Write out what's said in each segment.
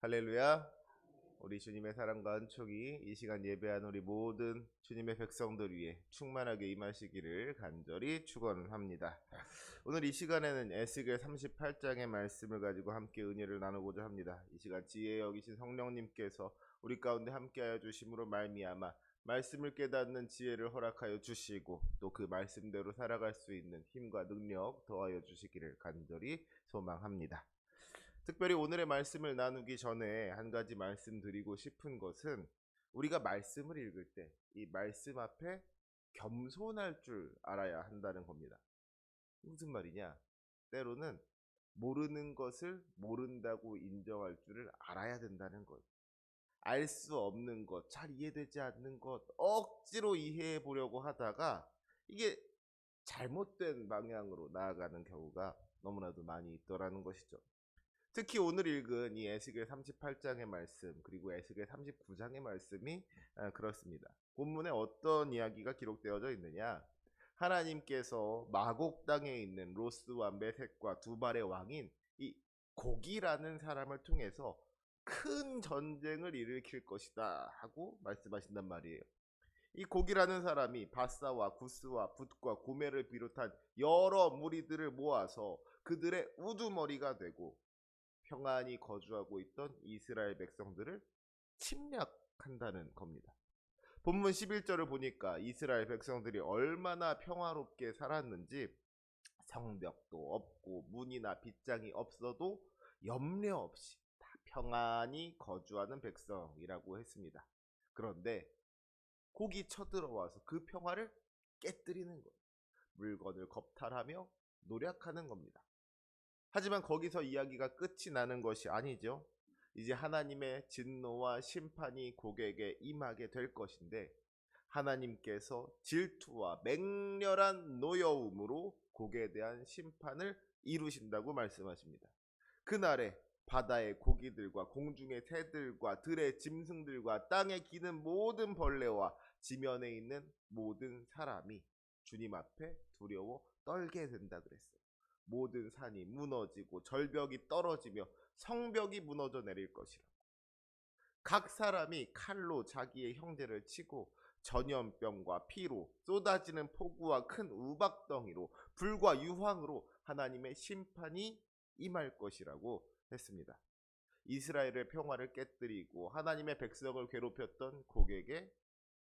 할렐루야. 우리 주님의 사랑과 은총이 이 시간 예배한 우리 모든 주님의 백성들 위해 충만하게 임하시기를 간절히 축원합니다. 오늘 이 시간에는 에스겔 38장의 말씀을 가지고 함께 은혜를 나누고자 합니다. 이 시간 지혜 여기신 성령님께서 우리 가운데 함께하여 주심으로 말미암아 말씀을 깨닫는 지혜를 허락하여 주시고 또 그 말씀대로 살아갈 수 있는 힘과 능력 더하여 주시기를 간절히 소망합니다. 특별히 오늘의 말씀을 나누기 전에 한 가지 말씀드리고 싶은 것은 우리가 말씀을 읽을 때 이 말씀 앞에 겸손할 줄 알아야 한다는 겁니다. 무슨 말이냐? 때로는 모르는 것을 모른다고 인정할 줄을 알아야 된다는 거예요. 알 수 없는 것, 잘 이해되지 않는 것, 억지로 이해해 보려고 하다가 이게 잘못된 방향으로 나아가는 경우가 너무나도 많이 있더라는 것이죠. 특히 오늘 읽은 이 에스겔 38장의 말씀 그리고 에스겔 39장의 말씀이 그렇습니다. 본문에 어떤 이야기가 기록되어져 있느냐? 하나님께서 마곡 땅에 있는 로스와 메색과 두발의 왕인 이 곡이라는 사람을 통해서 큰 전쟁을 일으킬 것이다 하고 말씀하신단 말이에요. 이 곡이라는 사람이 바사와 구스와 붓과 고멜을 비롯한 여러 무리들을 모아서 그들의 우두머리가 되고 평안히 거주하고 있던 이스라엘 백성들을 침략한다는 겁니다. 본문 11절을 보니까 이스라엘 백성들이 얼마나 평화롭게 살았는지 성벽도 없고 문이나 빗장이 없어도 염려 없이 다 평안히 거주하는 백성이라고 했습니다. 그런데 곡이 쳐들어와서 그 평화를 깨뜨리는 거예요. 물건을 겁탈하며 노력하는 겁니다. 하지만 거기서 이야기가 끝이 나는 것이 아니죠. 이제 하나님의 진노와 심판이 곡에게 임하게 될 것인데 하나님께서 질투와 맹렬한 노여움으로 곡에 대한 심판을 이루신다고 말씀하십니다. 그날에 바다의 고기들과 공중의 새들과 들의 짐승들과 땅에 기는 모든 벌레와 지면에 있는 모든 사람이 주님 앞에 두려워 떨게 된다 그랬어요. 모든 산이 무너지고 절벽이 떨어지며 성벽이 무너져 내릴 것이라고. 각 사람이 칼로 자기의 형제를 치고 전염병과 피로 쏟아지는 폭우와 큰 우박덩이로 불과 유황으로 하나님의 심판이 임할 것이라고 했습니다. 이스라엘의 평화를 깨뜨리고 하나님의 백성을 괴롭혔던 곡에게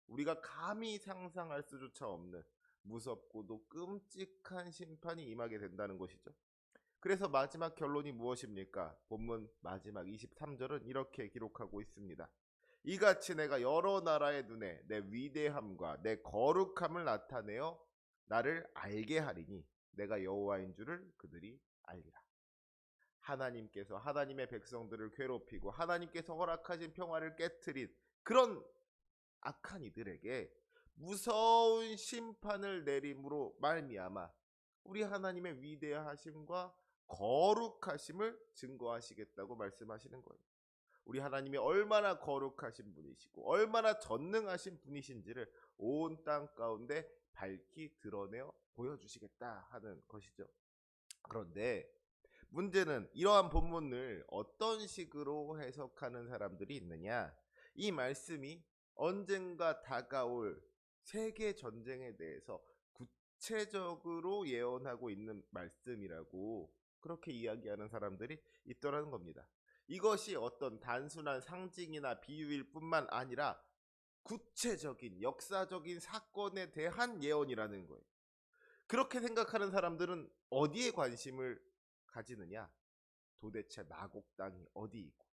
우리가 감히 상상할 수조차 없는 무섭고도 끔찍한 심판이 임하게 된다는 것이죠. 그래서 마지막 결론이 무엇입니까? 본문 마지막 23절은 이렇게 기록하고 있습니다. 이같이 내가 여러 나라의 눈에 내 위대함과 내 거룩함을 나타내어 나를 알게 하리니 내가 여호와인 줄을 그들이 알리라. 하나님께서 하나님의 백성들을 괴롭히고 하나님께서 허락하신 평화를 깨트린 그런 악한 이들에게 무서운 심판을 내림으로 말미암아 우리 하나님의 위대하심과 거룩하심을 증거하시겠다고 말씀하시는 거예요. 우리 하나님이 얼마나 거룩하신 분이시고 얼마나 전능하신 분이신지를 온 땅 가운데 밝히 드러내어 보여주시겠다 하는 것이죠. 그런데 문제는 이러한 본문을 어떤 식으로 해석하는 사람들이 있느냐? 이 말씀이 언젠가 다가올 세계 전쟁에 대해서 구체적으로 예언하고 있는 말씀이라고 그렇게 이야기하는 사람들이 있더라는 겁니다. 이것이 어떤 단순한 상징이나 비유일 뿐만 아니라 구체적인 역사적인 사건에 대한 예언이라는 거예요. 그렇게 생각하는 사람들은 어디에 관심을 가지느냐? 도대체 마곡 땅이 어디 있고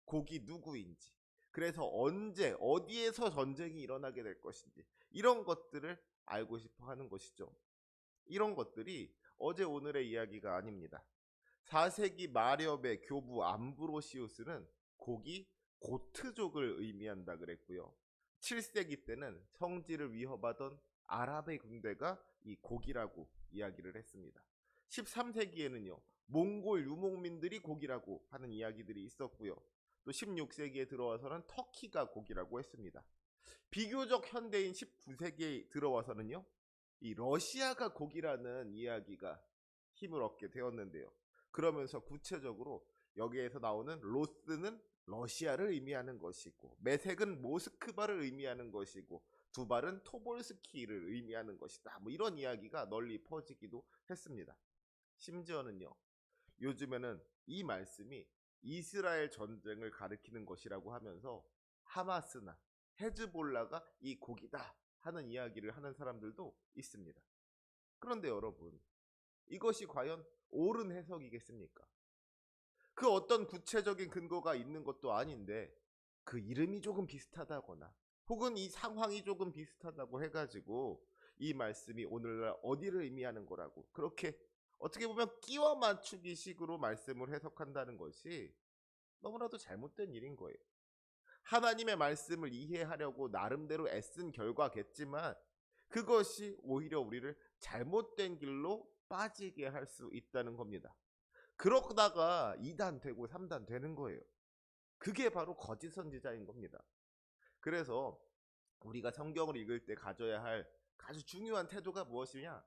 곡이 누구인지, 그래서 언제 어디에서 전쟁이 일어나게 될 것인지 이런 것들을 알고 싶어 하는 것이죠. 이런 것들이 어제 오늘의 이야기가 아닙니다. 4세기 마렵의 교부 암브로시우스는 곡이 고트족을 의미한다 그랬고요. 7세기 때는 성지를 위협하던 아랍의 군대가 이 곡이라고 이야기를 했습니다. 13세기에는요. 몽골 유목민들이 곡이라고 하는 이야기들이 있었고요. 또 16세기에 들어와서는 터키가 곡이라고 했습니다. 비교적 현대인 19세기에 들어와서는요. 이 러시아가 곡이라는 이야기가 힘을 얻게 되었는데요. 그러면서 구체적으로 여기에서 나오는 로스는 러시아를 의미하는 것이고 메색은 모스크바를 의미하는 것이고 두발은 토볼스키를 의미하는 것이다. 뭐 이런 이야기가 널리 퍼지기도 했습니다. 심지어는요. 요즘에는 이 말씀이 이스라엘 전쟁을 가리키는 것이라고 하면서 하마스나 헤즈볼라가 이 곡이다 하는 이야기를 하는 사람들도 있습니다. 그런데 여러분, 이것이 과연 옳은 해석이겠습니까? 그 어떤 구체적인 근거가 있는 것도 아닌데 그 이름이 조금 비슷하다거나 혹은 이 상황이 조금 비슷하다고 해가지고 이 말씀이 오늘날 어디를 의미하는 거라고 그렇게 어떻게 보면 끼워 맞추기 식으로 말씀을 해석한다는 것이 너무나도 잘못된 일인 거예요. 하나님의 말씀을 이해하려고 나름대로 애쓴 결과겠지만 그것이 오히려 우리를 잘못된 길로 빠지게 할 수 있다는 겁니다. 그러다가 2단 되고 3단 되는 거예요. 그게 바로 거짓 선지자인 겁니다. 그래서 우리가 성경을 읽을 때 가져야 할 아주 중요한 태도가 무엇이냐?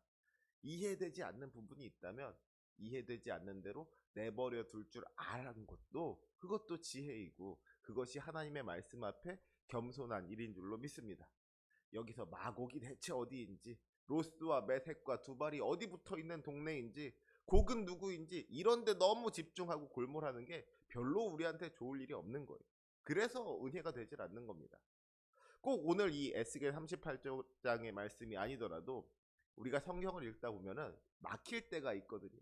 이해되지 않는 부분이 있다면 이해되지 않는 대로 내버려 둘 줄 아는 것도 그것도 지혜이고 그것이 하나님의 말씀 앞에 겸손한 일인 줄로 믿습니다. 여기서 마곡이 대체 어디인지 로스와 메색과 두발이 어디 붙어 있는 동네인지 곡은 누구인지 이런데 너무 집중하고 골몰하는 게 별로 우리한테 좋을 일이 없는 거예요. 그래서 은혜가 되질 않는 겁니다. 꼭 오늘 이 에스겔 38장의 말씀이 아니더라도 우리가 성경을 읽다 보면은 막힐 때가 있거든요.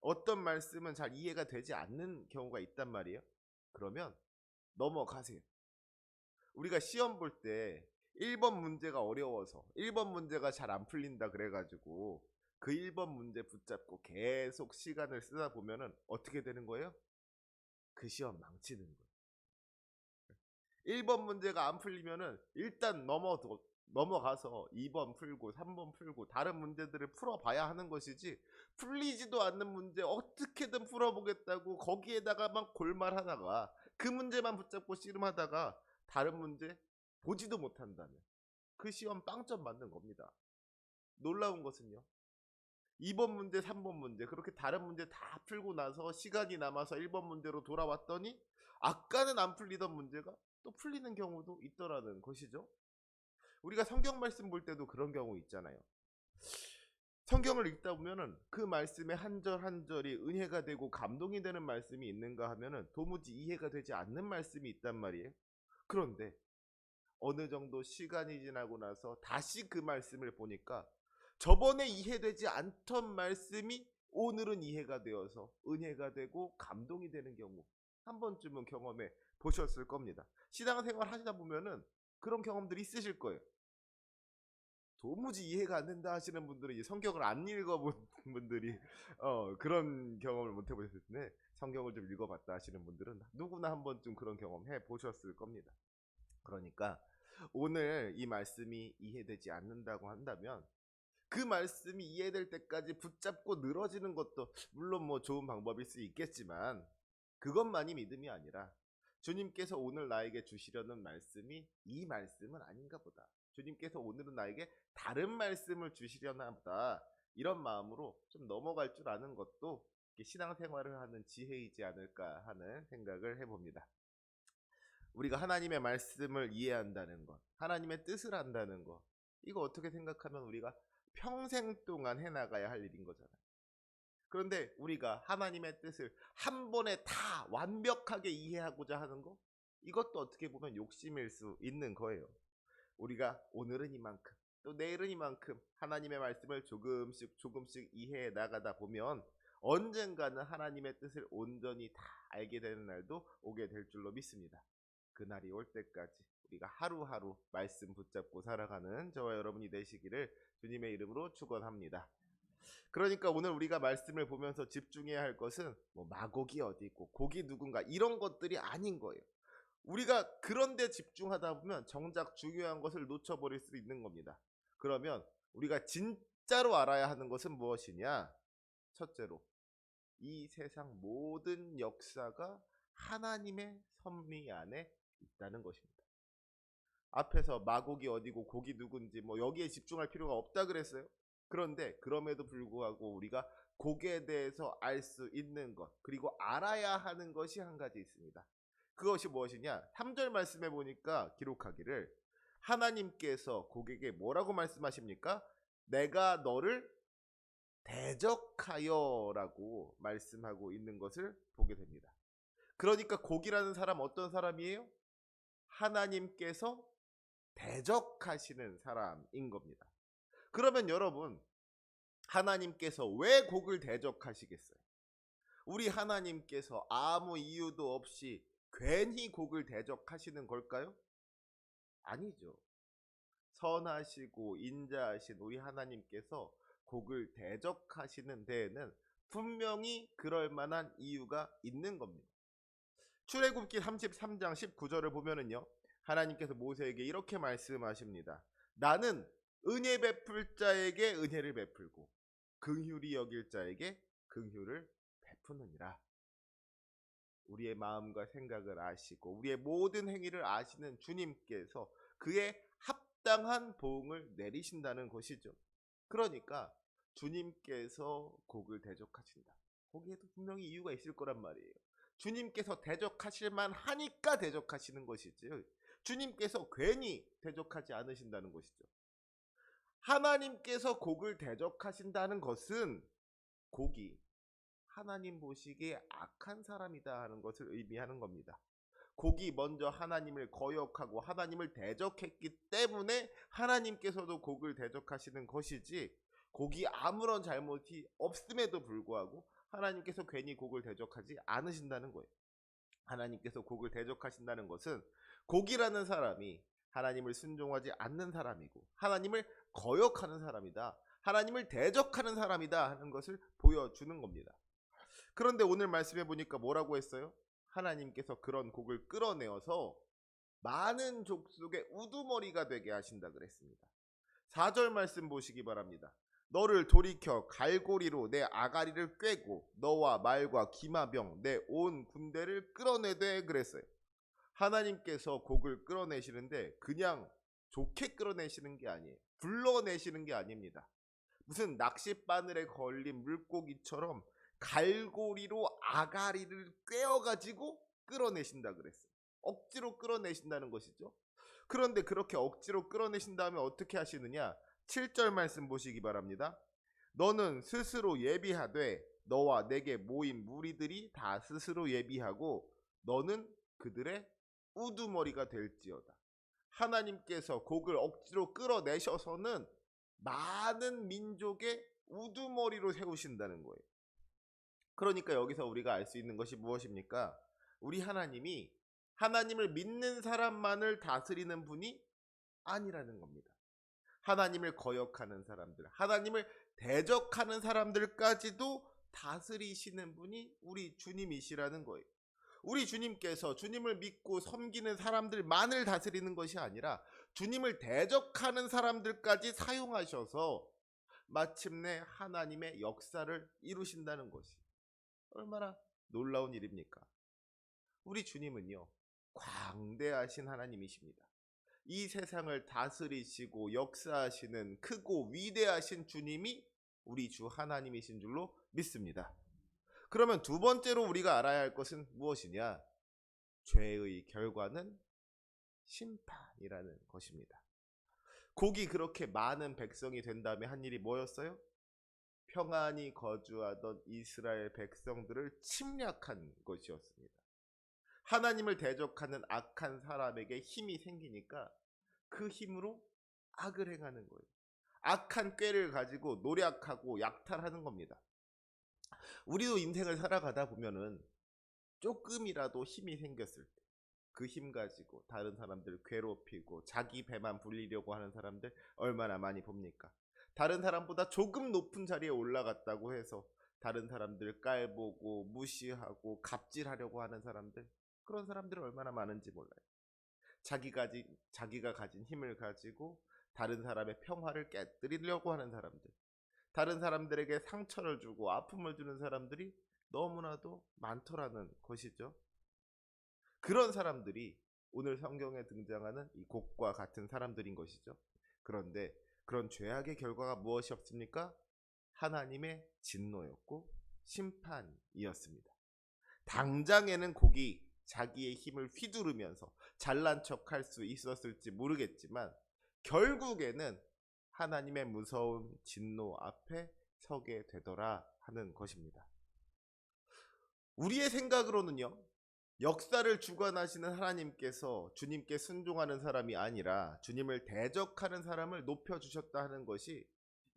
어떤 말씀은 잘 이해가 되지 않는 경우가 있단 말이에요. 그러면 넘어가세요. 우리가 시험 볼 때 1번 문제가 어려워서 1번 문제가 잘 안 풀린다 그래가지고 그 1번 문제 붙잡고 계속 시간을 쓰다 보면은 어떻게 되는 거예요? 그 시험 망치는 거예요. 1번 문제가 안 풀리면은 일단 넘어가서 2번 풀고 3번 풀고 다른 문제들을 풀어봐야 하는 것이지 풀리지도 않는 문제 어떻게든 풀어보겠다고 거기에다가 막 골말하다가 그 문제만 붙잡고 씨름하다가 다른 문제 보지도 못한다면 그 시험 빵점 맞는 겁니다. 놀라운 것은요. 2번 문제, 3번 문제 그렇게 다른 문제 다 풀고 나서 시간이 남아서 1번 문제로 돌아왔더니 아까는 안 풀리던 문제가 또 풀리는 경우도 있더라는 것이죠. 우리가 성경 말씀 볼 때도 그런 경우 있잖아요. 성경을 읽다 보면은 그 말씀의 한 절 한 절이 은혜가 되고 감동이 되는 말씀이 있는가 하면은 도무지 이해가 되지 않는 말씀이 있단 말이에요. 그런데 어느 정도 시간이 지나고 나서 다시 그 말씀을 보니까 저번에 이해되지 않던 말씀이 오늘은 이해가 되어서 은혜가 되고 감동이 되는 경우 한 번쯤은 경험해 보셨을 겁니다. 신앙생활 하시다 보면은 그런 경험들이 있으실 거예요. 도무지 이해가 안 된다 하시는 분들은 성경을 안 읽어본 분들이 그런 경험을 못 해보셨을 텐데 성경을 좀 읽어봤다 하시는 분들은 누구나 한 번쯤 그런 경험 해 보셨을 겁니다. 그러니까 오늘 이 말씀이 이해되지 않는다고 한다면 그 말씀이 이해될 때까지 붙잡고 늘어지는 것도 물론 뭐 좋은 방법일 수 있겠지만 그것만이 믿음이 아니라 주님께서 오늘 나에게 주시려는 말씀이 이 말씀은 아닌가 보다. 주님께서 오늘은 나에게 다른 말씀을 주시려나 보다. 이런 마음으로 좀 넘어갈 줄 아는 것도 신앙생활을 하는 지혜이지 않을까 하는 생각을 해봅니다. 우리가 하나님의 말씀을 이해한다는 것, 하나님의 뜻을 안다는 것, 이거 어떻게 생각하면 우리가 평생 동안 해나가야 할 일인 거잖아요. 그런데 우리가 하나님의 뜻을 한 번에 다 완벽하게 이해하고자 하는 거, 이것도 어떻게 보면 욕심일 수 있는 거예요. 우리가 오늘은 이만큼, 또 내일은 이만큼 하나님의 말씀을 조금씩 이해해 나가다 보면 언젠가는 하나님의 뜻을 온전히 다 알게 되는 날도 오게 될 줄로 믿습니다. 그날이 올 때까지 우리가 하루하루 말씀 붙잡고 살아가는 저와 여러분이 되시기를 주님의 이름으로 축원합니다. 그러니까 오늘 우리가 말씀을 보면서 집중해야 할 것은 뭐 마곡이 어디 있고 곡이 누군가 이런 것들이 아닌 거예요. 우리가 그런 데 집중하다 보면 정작 중요한 것을 놓쳐버릴 수 있는 겁니다. 그러면 우리가 진짜로 알아야 하는 것은 무엇이냐? 첫째로 이 세상 모든 역사가 하나님의 섭리 안에 있다는 것입니다. 앞에서 마곡이 어디고 곡이 누군지 뭐 여기에 집중할 필요가 없다 그랬어요. 그런데 그럼에도 불구하고 우리가 곡에 대해서 알 수 있는 것, 그리고 알아야 하는 것이 한 가지 있습니다. 그것이 무엇이냐? 3절 말씀해 보니까 기록하기를 하나님께서 곡에게 뭐라고 말씀하십니까? 내가 너를 대적하여 라고 말씀하고 있는 것을 보게 됩니다. 그러니까 곡이라는 사람 어떤 사람이에요? 하나님께서 대적하시는 사람인 겁니다. 그러면 여러분, 하나님께서 왜 곡을 대적하시겠어요? 우리 하나님께서 아무 이유도 없이 괜히 곡을 대적하시는 걸까요? 아니죠. 선하시고 인자하신 우리 하나님께서 곡을 대적하시는 데에는 분명히 그럴 만한 이유가 있는 겁니다. 출애굽기 33장 19절을 보면은요, 하나님께서 모세에게 이렇게 말씀하십니다. 나는 은혜 베풀 자에게 은혜를 베풀고 긍휼히 여길 자에게 긍휼을 베푸느니라. 우리의 마음과 생각을 아시고 우리의 모든 행위를 아시는 주님께서 그의 합당한 보응을 내리신다는 것이죠. 그러니까 주님께서 곡을 대적하신다. 거기에도 분명히 이유가 있을 거란 말이에요. 주님께서 대적하실 만하니까 대적하시는 것이지, 주님께서 괜히 대적하지 않으신다는 것이죠. 하나님께서 곡을 대적하신다는 것은 곡이 하나님 보시기에 악한 사람이다 하는 것을 의미하는 겁니다. 곡이 먼저 하나님을 거역하고 하나님을 대적했기 때문에 하나님께서도 곡을 대적하시는 것이지, 곡이 아무런 잘못이 없음에도 불구하고 하나님께서 괜히 곡을 대적하지 않으신다는 거예요. 하나님께서 곡을 대적하신다는 것은 곡이라는 사람이 하나님을 순종하지 않는 사람이고 하나님을 거역하는 사람이다, 하나님을 대적하는 사람이다 하는 것을 보여주는 겁니다. 그런데 오늘 말씀해 보니까 뭐라고 했어요? 하나님께서 그런 곡을 끌어내어서 많은 족속의 우두머리가 되게 하신다 그랬습니다. 4절 말씀 보시기 바랍니다. 너를 돌이켜 갈고리로 내 아가리를 꿰고 너와 말과 기마병 내 온 군대를 끌어내되 그랬어요. 하나님께서 곡을 끌어내시는데 그냥 좋게 끌어내시는 게 아니에요. 불러내시는 게 아닙니다. 무슨 낚싯바늘에 걸린 물고기처럼 갈고리로 아가리를 꿰어가지고 끌어내신다 그랬어요. 억지로 끌어내신다는 것이죠. 그런데 그렇게 억지로 끌어내신 다음에 어떻게 하시느냐? 7절 말씀 보시기 바랍니다. 너는 스스로 예비하되 너와 내게 모인 무리들이 다 스스로 예비하고 너는 그들의 우두머리가 될지어다. 하나님께서 곡을 억지로 끌어내셔서는 많은 민족의 우두머리로 세우신다는 거예요. 그러니까 여기서 우리가 알 수 있는 것이 무엇입니까? 우리 하나님이 하나님을 믿는 사람만을 다스리는 분이 아니라는 겁니다. 하나님을 거역하는 사람들, 하나님을 대적하는 사람들까지도 다스리시는 분이 우리 주님이시라는 거예요. 우리 주님께서 주님을 믿고 섬기는 사람들만을 다스리는 것이 아니라 주님을 대적하는 사람들까지 사용하셔서 마침내 하나님의 역사를 이루신다는 것이 얼마나 놀라운 일입니까? 우리 주님은요, 광대하신 하나님이십니다. 이 세상을 다스리시고 역사하시는 크고 위대하신 주님이 우리 주 하나님이신 줄로 믿습니다. 그러면 두 번째로 우리가 알아야 할 것은 무엇이냐? 죄의 결과는 심판이라는 것입니다. 곡이 그렇게 많은 백성이 된 다음에 한 일이 뭐였어요? 평안히 거주하던 이스라엘 백성들을 침략한 것이었습니다. 하나님을 대적하는 악한 사람에게 힘이 생기니까 그 힘으로 악을 행하는 거예요. 악한 꾀를 가지고 노력하고 약탈하는 겁니다. 우리도 인생을 살아가다 보면은 조금이라도 힘이 생겼을 때 그 힘 가지고 다른 사람들 괴롭히고 자기 배만 불리려고 하는 사람들 얼마나 많이 봅니까? 다른 사람보다 조금 높은 자리에 올라갔다고 해서 다른 사람들 깔보고 무시하고 갑질하려고 하는 사람들, 그런 사람들은 얼마나 많은지 몰라요. 자기가 가진 힘을 가지고 다른 사람의 평화를 깨뜨리려고 하는 사람들, 다른 사람들에게 상처를 주고 아픔을 주는 사람들이 너무나도 많더라는 것이죠. 그런 사람들이 오늘 성경에 등장하는 이 곡과 같은 사람들인 것이죠. 그런데 그런 죄악의 결과가 무엇이 없습니까? 하나님의 진노였고 심판이었습니다. 당장에는 곡이 자기의 힘을 휘두르면서 잘난 척할 수 있었을지 모르겠지만 결국에는 하나님의 무서운 진노 앞에 서게 되더라 하는 것입니다. 우리의 생각으로는요, 역사를 주관하시는 하나님께서 주님께 순종하는 사람이 아니라 주님을 대적하는 사람을 높여주셨다 하는 것이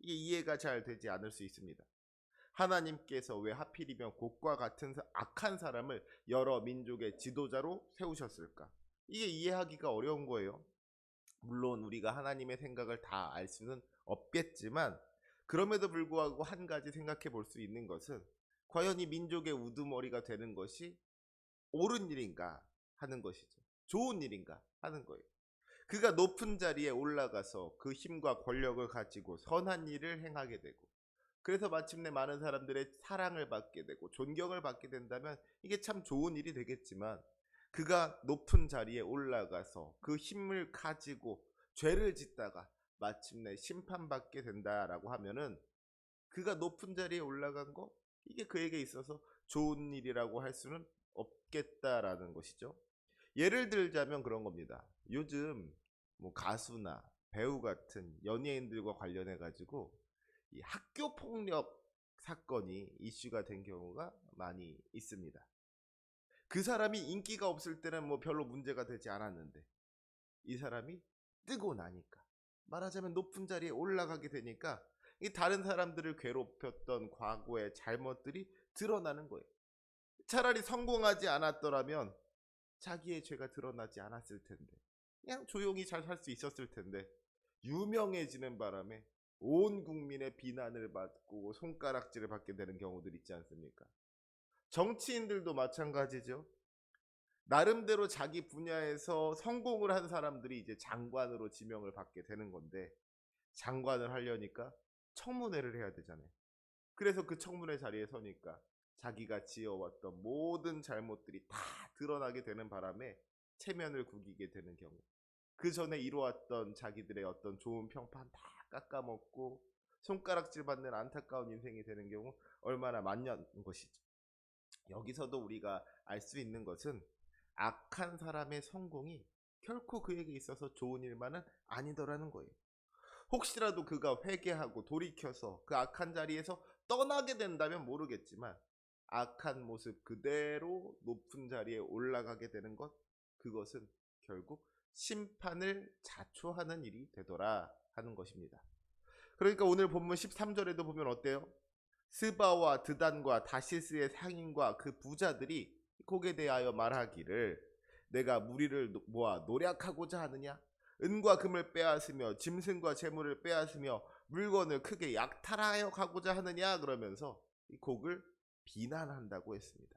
이게 이해가 잘 되지 않을 수 있습니다. 하나님께서 왜 하필이면 곡과 같은 악한 사람을 여러 민족의 지도자로 세우셨을까? 이게 이해하기가 어려운 거예요. 물론 우리가 하나님의 생각을 다 알 수는 없겠지만 그럼에도 불구하고 한 가지 생각해 볼 수 있는 것은 과연 이 민족의 우두머리가 되는 것이 옳은 일인가 하는 것이죠. 좋은 일인가 하는 거예요. 그가 높은 자리에 올라가서 그 힘과 권력을 가지고 선한 일을 행하게 되고 그래서 마침내 많은 사람들의 사랑을 받게 되고 존경을 받게 된다면 이게 참 좋은 일이 되겠지만 그가 높은 자리에 올라가서 그 힘을 가지고 죄를 짓다가 마침내 심판받게 된다라고 하면은 그가 높은 자리에 올라간 거 이게 그에게 있어서 좋은 일이라고 할 수는 없겠다라는 것이죠. 예를 들자면 그런 겁니다. 요즘 뭐 가수나 배우 같은 연예인들과 관련해 가지고 이 학교 폭력 사건이 이슈가 된 경우가 많이 있습니다. 그 사람이 인기가 없을 때는 뭐 별로 문제가 되지 않았는데 이 사람이 뜨고 나니까 말하자면 높은 자리에 올라가게 되니까 이 다른 사람들을 괴롭혔던 과거의 잘못들이 드러나는 거예요. 차라리 성공하지 않았더라면 자기의 죄가 드러나지 않았을 텐데 그냥 조용히 잘 살 수 있었을 텐데 유명해지는 바람에 온 국민의 비난을 받고 손가락질을 받게 되는 경우들 있지 않습니까? 정치인들도 마찬가지죠. 나름대로 자기 분야에서 성공을 한 사람들이 이제 장관으로 지명을 받게 되는 건데 장관을 하려니까 청문회를 해야 되잖아요. 그래서 그 청문회 자리에 서니까 자기가 지어왔던 모든 잘못들이 다 드러나게 되는 바람에 체면을 구기게 되는 경우, 그 전에 이루었던 자기들의 어떤 좋은 평판 다 깎아먹고 손가락질 받는 안타까운 인생이 되는 경우 얼마나 많냐는 것이죠. 여기서도 우리가 알 수 있는 것은 악한 사람의 성공이 결코 그에게 있어서 좋은 일만은 아니더라는 거예요. 혹시라도 그가 회개하고 돌이켜서 그 악한 자리에서 떠나게 된다면 모르겠지만 악한 모습 그대로 높은 자리에 올라가게 되는 것, 그것은 결국 심판을 자초하는 일이 되더라 하는 것입니다. 그러니까 오늘 본문 13절에도 보면 어때요? 스바와 드단과 다시스의 상인과 그 부자들이 곡에 대하여 말하기를 내가 무리를 모아 노략하고자 하느냐? 은과 금을 빼앗으며 짐승과 재물을 빼앗으며 물건을 크게 약탈하여 가고자 하느냐? 그러면서 이 곡을 비난한다고 했습니다.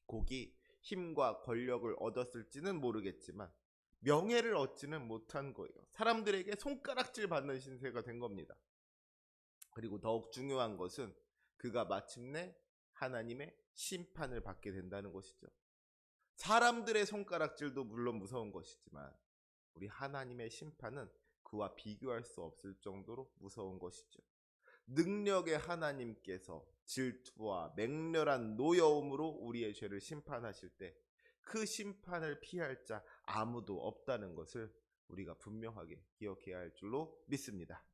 곡이 힘과 권력을 얻었을지는 모르겠지만 명예를 얻지는 못한 거예요. 사람들에게 손가락질 받는 신세가 된 겁니다. 그리고 더욱 중요한 것은 그가 마침내 하나님의 심판을 받게 된다는 것이죠. 사람들의 손가락질도 물론 무서운 것이지만 우리 하나님의 심판은 그와 비교할 수 없을 정도로 무서운 것이죠. 능력의 하나님께서 질투와 맹렬한 노여움으로 우리의 죄를 심판하실 때 그 심판을 피할 자 아무도 없다는 것을 우리가 분명하게 기억해야 할 줄로 믿습니다.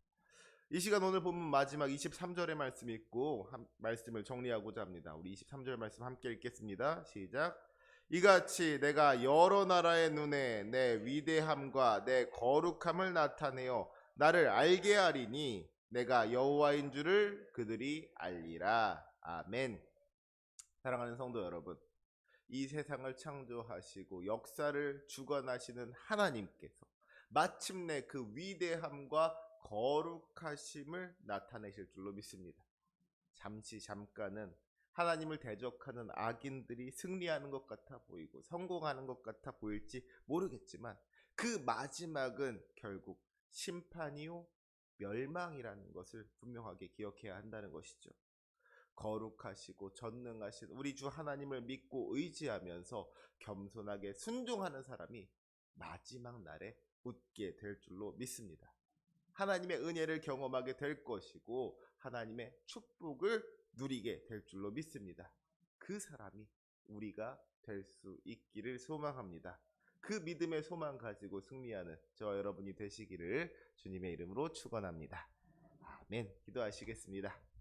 이 시간 오늘 본문 마지막 23절의 말씀 읽고 말씀을 정리하고자 합니다. 우리 23절 말씀 함께 읽겠습니다. 시작. 이같이 내가 여러 나라의 눈에 내 위대함과 내 거룩함을 나타내어 나를 알게 하리니 내가 여호와인 줄을 그들이 알리라. 아멘. 사랑하는 성도 여러분, 이 세상을 창조하시고 역사를 주관하시는 하나님께서 마침내 그 위대함과 거룩하심을 나타내실 줄로 믿습니다. 잠깐은 하나님을 대적하는 악인들이 승리하는 것 같아 보이고 성공하는 것 같아 보일지 모르겠지만 그 마지막은 결국 심판이요 멸망이라는 것을 분명하게 기억해야 한다는 것이죠. 거룩하시고 전능하신 우리 주 하나님을 믿고 의지하면서 겸손하게 순종하는 사람이 마지막 날에 웃게 될 줄로 믿습니다. 하나님의 은혜를 경험하게 될 것이고 하나님의 축복을 누리게 될 줄로 믿습니다. 그 사람이 우리가 될 수 있기를 소망합니다. 그 믿음의 소망 가지고 승리하는 저와 여러분이 되시기를 주님의 이름으로 축원합니다. 아멘. 기도하시겠습니다.